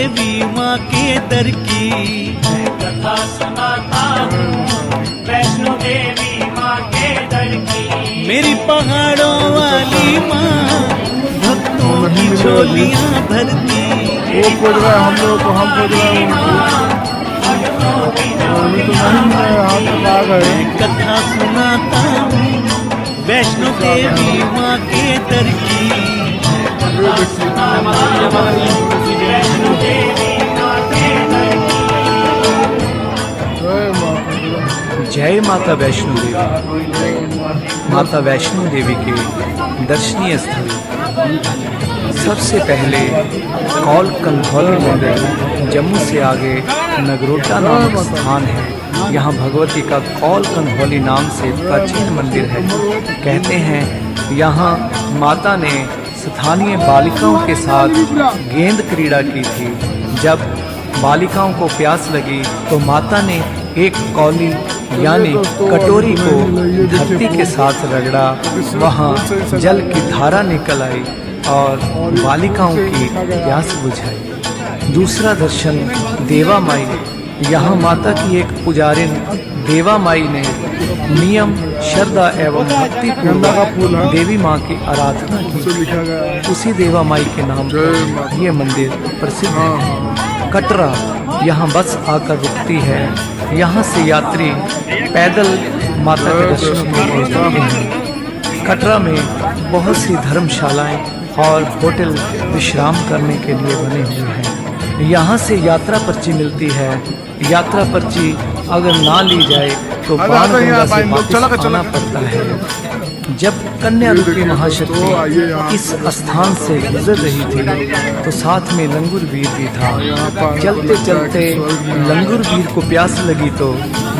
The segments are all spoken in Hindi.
देवी माँ के दर की। मैं कथा सुनाता हूँ वैष्णो देवी माँ के दर की। मेरी पहाड़ों वाली माँ भक्तों की झोलियाँ भरती। वो खोज रहा है हम लोग को, हम खोज रहे हैं उनको। अभी तो नहीं है, हाथ तक आ गए। कथा सुनाता हूँ वैष्णो देवी माँ के दर की। वैष्णो देवी माँ के दर की। जय माता वैष्णो देवी। माता वैष्णो देवी के दर्शनीय स्थल सबसे पहले कौल कंधौली मंदिर, जम्मू से आगे नगरोटा नामक स्थान है। यहाँ भगवती का कौल कंधौली नाम से प्राचीन मंदिर है। कहते हैं यहाँ माता ने स्थानीय बालिकाओं के साथ गेंद क्रीड़ा की थी। जब बालिकाओं को प्यास लगी तो माता ने एक कौली यानी कटोरी को धरती के साथ रगड़ा, वहाँ जल की धारा निकल आई और बालिकाओं की प्यास बुझाई। दूसरा दर्शन देवा माई। यहाँ माता की एक पुजारिन देवा माई ने नियम, श्रद्धा एवं भक्ति पूर्वक देवी माँ की आराधना की। उसी देवा माई के नाम पर ये मंदिर प्रसिद्ध है। कटरा, यहाँ बस आकर रुकती है। यहाँ से यात्री पैदल माता के दर्शन के लिए जाते हैं। कटरा में बहुत सी धर्मशालाएं और होटल विश्राम करने के लिए बने हुए हैं। यहाँ से यात्रा पर्ची मिलती है। यात्रा पर्ची अगर ना ली जाए तो बाणगंगा से वापस आना पड़ता है। जब कन्या रूपी महाशक्ति इस स्थान से गुजर रही थी तो साथ में लंगूर वीर भी था। चलते चलते लंगूर वीर को प्यास लगी तो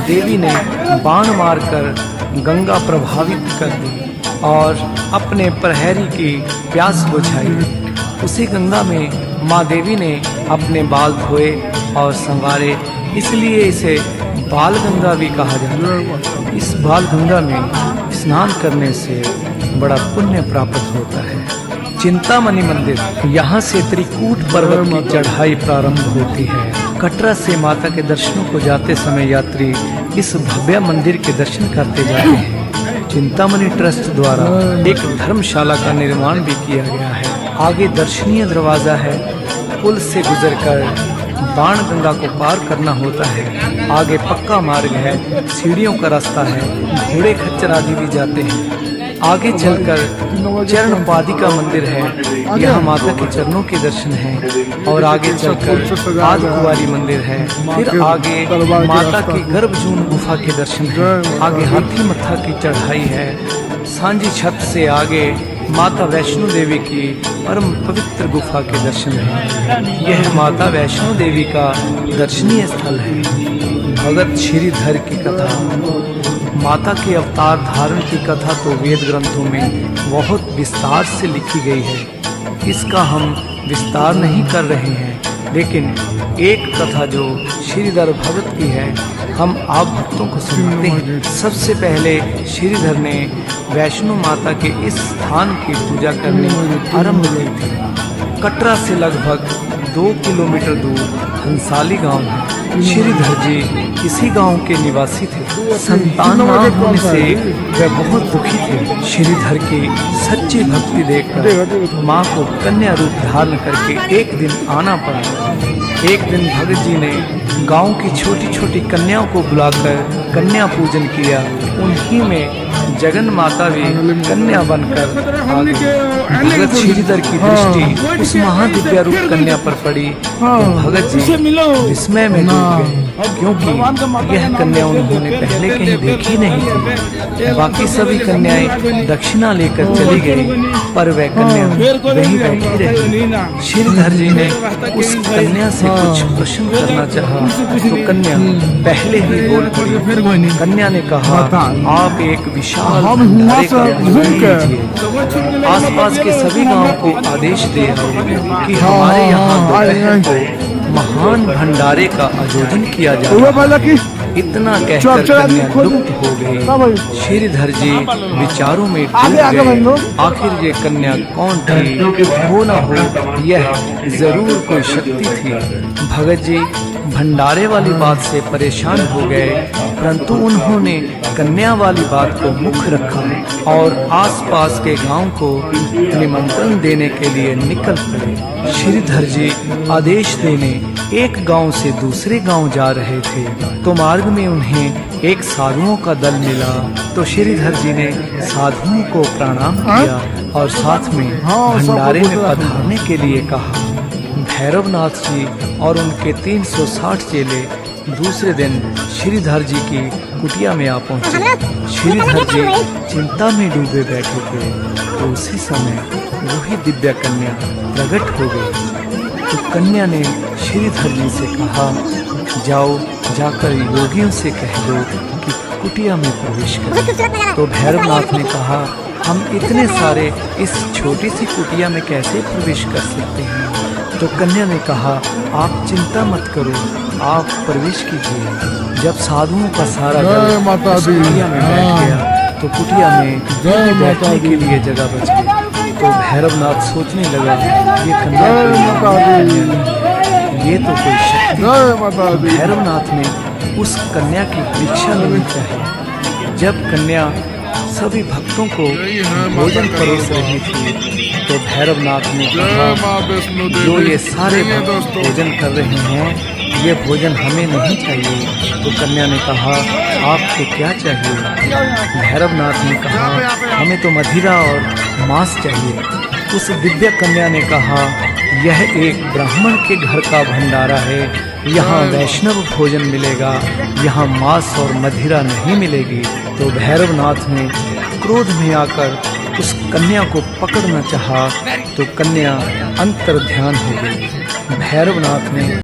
देवी ने बाण मारकर गंगा प्रभावित कर दी और अपने प्रहरी की प्यास बुझाई। उसी गंगा में माँ देवी ने अपने बाल धोए और संवारे, इसलिए इसे बाल गंगा भी कहा जाता है। इस बाल गंगा में स्नान करने से बड़ा पुण्य प्राप्त होता है। चिंतामणि मंदिर, यहाँ से त्रिकूट पर्वत की चढ़ाई प्रारंभ होती है। कटरा से माता के दर्शनों को जाते समय यात्री इस भव्य मंदिर के दर्शन करते जाते हैं। चिंतामणि ट्रस्ट द्वारा एक धर्मशाला का निर्माण भी किया गया है। आगे दर्शनीय दरवाजा है। पुल से गुजरकर बाणगंगा को पार करना होता है। आगे पक्का मार्ग है, सीढ़ियों का रास्ता है, घोड़े खच्चर आदि भी जाते हैं। आगे चलकर चरण पादिका मंदिर है। यहाँ माता के चरणों के दर्शन हैं। और आगे चलकर आद कुंवारी मंदिर है। फिर आगे माता की गर्भजून गुफा के दर्शन हैं। आगे हाथी मत्था की चढ़ाई है। सांझी छत से आगे माता वैष्णो देवी की परम पवित्र गुफा के दर्शन हैं। यह माता वैष्णो देवी का दर्शनीय स्थल है। भगत श्रीधर की कथा। माता के अवतार धारण की कथा तो वेद ग्रंथों में बहुत विस्तार से लिखी गई है। इसका हम विस्तार नहीं कर रहे हैं, लेकिन एक कथा जो श्रीधर भगत की है हम आप भक्तों को सुनाते हैं। सबसे पहले श्रीधर ने वैष्णो माता के इस स्थान की पूजा करने आरंभ की थी। कटरा से लगभग 2 किलोमीटर दूर हंसाली गांव है। श्रीधर जी इसी गांव के निवासी थे। संतान ना होने से वे बहुत दुखी थे। श्रीधर की सच्ची भक्ति देखकर मां को कन्या रूप धारण करके एक दिन आना पड़ा। एक दिन भगत जी ने गांव की छोटी छोटी कन्याओं को बुलाकर कन्या पूजन किया। उन्हीं में जगन माता भी कन्या बनकर आ गई। भगत श्रीधर की दृष्टि उस महादिव्य रूप कन्या पर पड़ी तो भगत जी विस्मय में डूब गए, क्योंकि यह कन्या उन्होंने पहले कहीं देखी नहीं थी। बाकी सभी कन्याएं दक्षिणा लेकर चली गई, पर वह कन्या वहीं बैठी रही। श्रीधर जी ने उस कन्या से कुछ प्रश्न करना चाहा तो कन्या पहले ही बोल पड़ी। कन्या ने कहा, आप एक विशाल भंडारे का आयोजन कीजिए। आसपास के सभी गांवों को आदेश दे कि हमारे यहाँ दोपहर को महान भंडारे का आयोजन किया जा हुआ रहा पहला है। की इतना चुप कहकर चुप आदमी कन्या खोल लुप्त हो हाँ भाई। गई। श्रीधर जी विचारों में डूब आगे आगे बढ़ लो। गए। आखिर ये कन्या कौन थी? हो न हो यह जरूर कोई शक्ति थी। भगत जी भंडारे वाली बात से परेशान हो गए, परंतु उन्होंने कन्या वाली बात को मुख्य रखा और आसपास के गांव को निमंत्रण देने के लिए निकल पड़े। श्रीधर जी आदेश देने एक गांव से दूसरे गांव जा रहे थे, तो मार्ग में उन्हें एक साधुओं का दल मिला। तो श्रीधर जी ने साधुओं को प्रणाम किया और साथ में भंडारे में पधारने के लिए कहा। भैरवनाथ जी और उनके 360 चेले दूसरे दिन श्रीधर जी की कुटिया में आ पहुंचे। श्रीधर जी चिंता में डूबे बैठे थे, तो उसी समय वही दिव्या कन्या प्रकट हो गई। तो कन्या ने श्रीधर जी से कहा, जाओ जाकर योगियों से कह दो कि कुटिया में प्रवेश करें। तो भैरवनाथ ने कहा, हम इतने सारे इस छोटी सी कुटिया में कैसे प्रवेश कर सकते हैं? तो कन्या ने कहा, आप चिंता मत करो, आप प्रवेश कीजिए। जब साधुओं का सारा जय दल माता उस दी। कुटिया में बैठ गया, तो कुटिया में जय माता बैठने के दी। लिए जगह बच गई। तो भैरवनाथ सोचने लगा, ये कन्या जय कोई माता साधारण दी। कन्या नहीं, ये तो कोई शक्ति। जय माता दी। भैरवनाथ ने उस कन्या की परीक्षा लेनी चाहिए। जब कन्या सभी भक्तों को भोजन परोस रही थी, तो भैरवनाथ ने जय कहा, माँ वैष्णो देवी। जो ये सारे जय भक्त दोस्तों। भोजन कर रहे हैं, ये भोजन हमें नहीं चाहिए। तो कन्या ने कहा, आपको क्या चाहिए? भैरवनाथ ने कहा, हमें तो मदिरा और मांस चाहिए। उस दिव्य कन्या ने कहा, यह एक ब्राह्मण के घर का भंडारा है, यहाँ वैष्णव भोजन मिलेगा, यहाँ मांस और मदिरा नहीं मिलेगी। तो भैरवनाथ ने क्रोध में आकर उस कन्या को पकड़ना चाहा, तो कन्या अंतर्ध्यान हो गई। भैरवनाथ ने